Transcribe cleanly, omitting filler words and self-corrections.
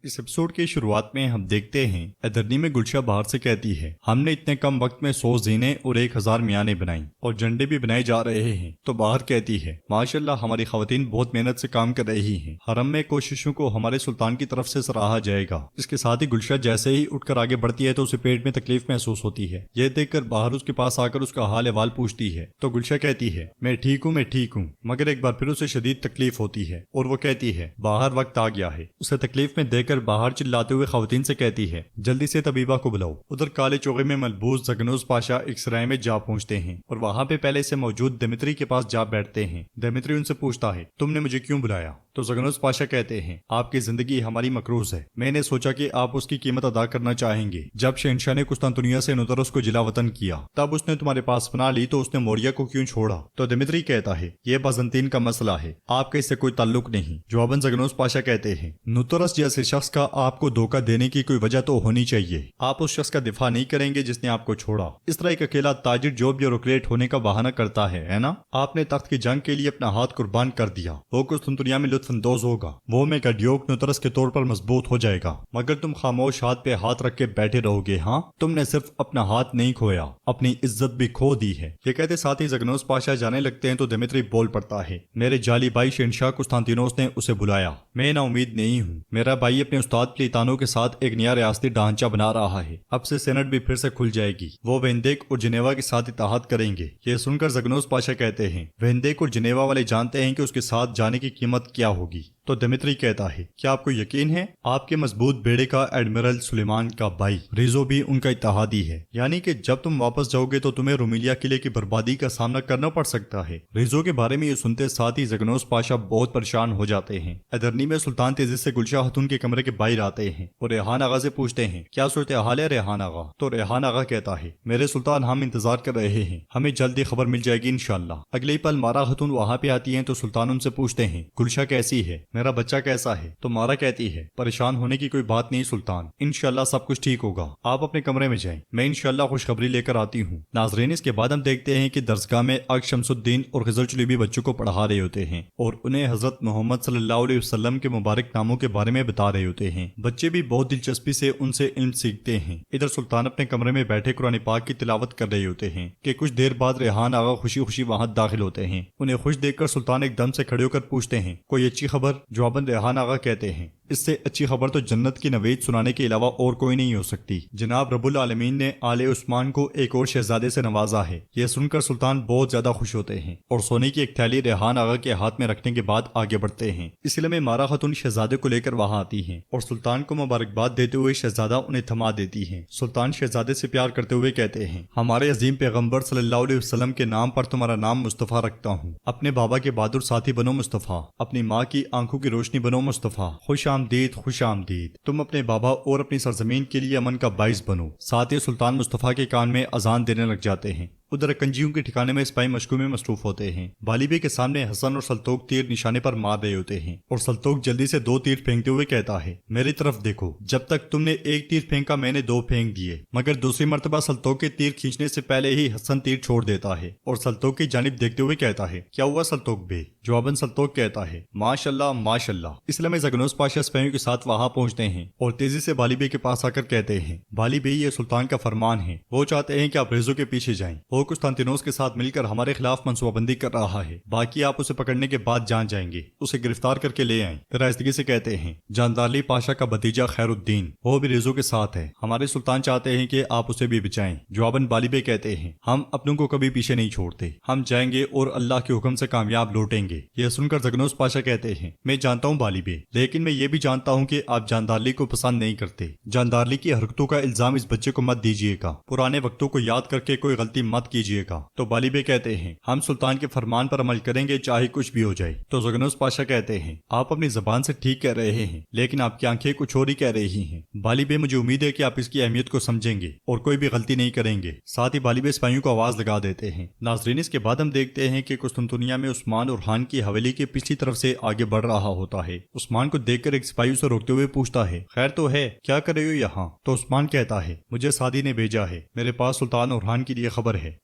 اس episode کی شروعات میں ہم دیکھتے ہیں ادرنی میں گلشا باہر سے کہتی ہے ہم نے اتنے کم وقت میں 100 زینے اور 1000 میانیں بنائیں اور جھنڈے بھی بنائے جا رہے ہیں۔ تو باہر کہتی ہے ماشاءاللہ ہماری خواتین بہت محنت سے کام کر رہی ہیں، حرم میں کوششوں کو ہمارے سلطان کی طرف سے سراہا جائے گا۔ اس کے ساتھ ہی گلشا جیسے ہی اٹھ کر آگے بڑھتی ہے تو اسے پیٹ میں تکلیف محسوس ہوتی ہے۔ یہ دیکھ کر باہر اس کے پاس آ کر اس کا حال احوال پوچھتی ہے تو گلشا کہتی ہے میں ٹھیک ہوں، مگر ایک بار پھر اسے شدید تکلیف ہوتی ہے اور وہ کہتی ہے باہر وقت آ گیا ہے۔ اسے تکلیف میں دیکھ کر باہر چلاتے ہوئے خواتین سے کہتی ہے جلدی سے طبیبہ کو بلاؤ۔ ادھر کالے چوغے میں ملبوس زگنوس پاشا ایک سرائے میں جا پہنچتے ہیں اور وہاں پہ پہلے سے موجود دمیتری کے پاس جا بیٹھتے ہیں۔ دمیتری ان سے پوچھتا ہے تم نے مجھے کیوں بلایا؟ تو زگنوس پاشا کہتے ہیں آپ کی زندگی ہماری مقروض ہے، میں نے سوچا کہ آپ اس کی قیمت ادا کرنا چاہیں گے۔ جب شہنشاہ نے قسطنطنیہ سے نوترس کو جلا وطن کیا تب اس نے تمہارے پاس پناہ لی تو اس نے موریا کو کیوں چھوڑا؟ تو دمیتری کہتا ہے یہ بازنطین کا مسئلہ ہے، آپ کا اس سے کوئی تعلق نہیں۔ جواباً زگنوس پاشا کہتے ہیں نوترس جیسے شخص کا آپ کو دھوکہ دینے کی کوئی وجہ تو ہونی چاہیے، آپ اس شخص کا دفاع نہیں کریں گے جس نے آپ کو چھوڑا۔ اس طرح ایک اکیلا تاجر جو بیوروکریٹ ہونے کا بہانہ کرتا ہے نا؟ آپ نے تخت کی جنگ کے لیے اپنا ہاتھ قربان کر دیا، وہ قسطنطنیہ میں لطف اندوز ہوگا، وہ میں گڈیوک نوترس کے طور پر مضبوط ہو جائے گا، مگر تم خاموش ہاتھ پہ ہاتھ رکھ کے بیٹھے رہو گے۔ ہاں تم نے صرف اپنا ہاتھ نہیں کھویا، اپنی عزت بھی کھو دی ہے۔ یہ کہتے ساتھ ہی زگنوس پاشا جانے لگتے ہیں تو دمیتری بول پڑتا ہے میرے جعلی بھائی شہنشاہ قسطنطینوس نے اسے بلایا، میں نا امید نہیں ہوں۔ میرا بھائی اپنے استاد پلیتانو کے ساتھ ایک نیا ریاستی ڈھانچہ بنا رہا ہے، اب سے سینٹ بھی پھر سے کھل جائے گی، وہ ویندیک اور جنیوا کے ساتھ اتحاد کریں گے۔ یہ سن کر زگنوس پاشا کہتے ہیں ویندیک اور جنیوا والے جانتے ہیں کہ اس کے ساتھ جانے کی قیمت کیا ہوگی؟ تو دمیتری کہتا ہے کیا آپ کو یقین ہے آپ کے مضبوط بیڑے کا ایڈمرل سلیمان کا بھائی ریزو بھی ان کا اتحادی ہے، یعنی کہ جب تم واپس جاؤ گے تو تمہیں رومیلیا قلعے کی بربادی کا سامنا کرنا پڑ سکتا ہے۔ ریزو کے بارے میں یہ سنتے ساتھ ہی زگنوس پاشا بہت پریشان ہو جاتے ہیں۔ ادرنی میں سلطان تیزی سے گلشا خاتون کے کمرے کے باہر آتے ہیں اور ریحان آغا سے پوچھتے ہیں کیا صورتحال ہے ریحان آغا؟ تو ریحان آغا کہتا ہے میرے سلطان ہم انتظار کر رہے ہیں، ہمیں جلدی خبر مل جائے گی انشاءاللہ۔ اگلے پل مارا خاتون وہاں پہ آتی ہیں تو سلطان ان سے پوچھتے ہیں گلشا کیسی ہے، میرا بچہ کیسا ہے؟ تو مارا کہتی ہے پریشان ہونے کی کوئی بات نہیں سلطان، انشاءاللہ سب کچھ ٹھیک ہوگا، آپ اپنے کمرے میں جائیں، میں انشاءاللہ خوشخبری لے کر آتی ہوں۔ ناظرین اس کے بعد ہم دیکھتے ہیں کہ درسگاہ میں اگ شمس الدین اور خضر چلیبی بچوں کو پڑھا رہے ہوتے ہیں اور انہیں حضرت محمد صلی اللہ علیہ وسلم کے مبارک ناموں کے بارے میں بتا رہے ہوتے ہیں۔ بچے بھی بہت دلچسپی سے ان سے علم سیکھتے ہیں۔ ادھر سلطان اپنے کمرے میں بیٹھے قرآن پاک کی تلاوت کر رہے ہوتے ہیں کہ کچھ دیر بعد ریحان آغا خوشی خوشی وہاں داخل ہوتے ہیں۔ انہیں خوش دیکھ کر سلطان ایک دم سے کھڑے ہو کر پوچھتے ہیں کوئی اچھی خبر؟ جواباً ریحان آغا کہتے ہیں اس سے اچھی خبر تو جنت کی نوید سنانے کے علاوہ اور کوئی نہیں ہو سکتی، جناب رب العالمین نے آل عثمان کو ایک اور شہزادے سے نوازا ہے۔ یہ سن کر سلطان بہت زیادہ خوش ہوتے ہیں اور سونے کی ایک تھیلی ریحان آغا کے ہاتھ میں رکھنے کے بعد آگے بڑھتے ہیں۔ اس لیے میں مارا خاتون شہزادے کو لے کر وہاں آتی ہیں اور سلطان کو مبارکباد دیتے ہوئے شہزادہ انہیں تھما دیتی ہیں۔ سلطان شہزادے سے پیار کرتے ہوئے کہتے ہیں ہمارے عظیم پیغمبر صلی اللہ علیہ وسلم کے نام پر تمہارا نام مصطفیٰ رکھتا ہوں، اپنے بابا کے بہادر ساتھی بنو مصطفیٰ، اپنی ماں کی آنکھوں کی روشنی بنو مصطفیٰ، خوش آمدید خوش آمدید، تم اپنے بابا اور اپنی سرزمین کے لیے امن کا باعث بنو۔ ساتھ ہی سلطان مصطفیٰ کے کان میں اذان دینے لگ جاتے ہیں۔ ادھر کنجیوں کے ٹھکانے میں سپاہی مشقوں میں مصروف ہوتے ہیں۔ بالیبے کے سامنے حسن اور سلطوق تیر نشانے پر مار رہے ہوتے ہیں اور سلطوق جلدی سے 2 تیر پھینکتے ہوئے کہتا ہے میری طرف دیکھو، جب تک تم نے 1 تیر پھینکا میں نے 2 پھینک دیے، مگر دوسری مرتبہ سلطوق کے تیر کھینچنے سے پہلے ہی حسن تیر چھوڑ دیتا ہے اور سلطوق کی جانب دیکھتے ہوئے کہتا ہے کیا ہوا سلطوق بے؟ جواباً سلطوق کہتا ہے ماشاءاللہ ماشاءاللہ۔ اس لیے میں زگنوس پاشا سپاہیوں کے ساتھ وہاں پہنچتے ہیں اور تیزی سے بالیبے کے پاس آ کر کہتے ہیں بالیبے یہ سلطان کا فرمان ہے، وہ چاہتے ہیں کہ آپ ریزو کے پیچھے جائیں، وہ قسطنطینوس کے ساتھ مل کر ہمارے خلاف منصوبہ بندی کر رہا ہے، باقی آپ اسے پکڑنے کے بعد جان جائیں گے، اسے گرفتار کر کے لے آئیں۔ پھر آہستگی سے کہتے ہیں جاندارلی پاشا کا بھتیجا خیر الدین وہ بھی ریزو کے ساتھ ہے، ہمارے سلطان چاہتے ہیں کہ آپ اسے بھی بچائیں۔ جواباً بالیبے کہتے ہیں ہم اپنوں کو کبھی پیچھے نہیں چھوڑتے، ہم جائیں گے اور اللہ کے حکم سے کامیاب لوٹیں گے۔ یہ سن کر زگنوس پاشا کہتے ہیں میں جانتا ہوں بالیبے، لیکن میں یہ بھی جانتا ہوں کہ آپ جاندارلی کو پسند نہیں کرتے، جاندارلی کی حرکتوں کا الزام اس بچے کو مت دیجیے گا، پرانے وقتوں کو یاد کر کے کوئی غلطی مت کیجیے گا۔ تو بالیبے کہتے ہیں ہم سلطان کے فرمان پر عمل کریں گے چاہے کچھ بھی ہو جائے۔ تو زگنوس پاشا کہتے ہیں آپ اپنی زبان سے ٹھیک کہہ رہے ہیں لیکن آپ کی آنکھیں کچھ اور ہی کہہ رہی ہیں۔ بالیبے مجھے امید ہے کہ آپ اس کی اہمیت کو سمجھیں گے اور کوئی بھی غلطی نہیں کریں گے۔ ساتھ ہی بالیبے سپاہیوں کو آواز لگا دیتے ہیں۔ ناظرین اس کے بعد ہم دیکھتے ہیں کہ قسطنطنیہ میں عثمان اور خان کی حویلی کے پچھلی طرف سے آگے بڑھ رہا ہوتا ہے۔ عثمان کو دیکھ کر ایک سپاہی اسے روکتے ہوئے پوچھتا ہے خیر تو ہے، کیا کر رہے ہو یہاں؟ تو عثمان کہتا ہے مجھے سعدی نے بھیجا ہے، میرے پاس سلطان اور خان کے لیے خبر ہے،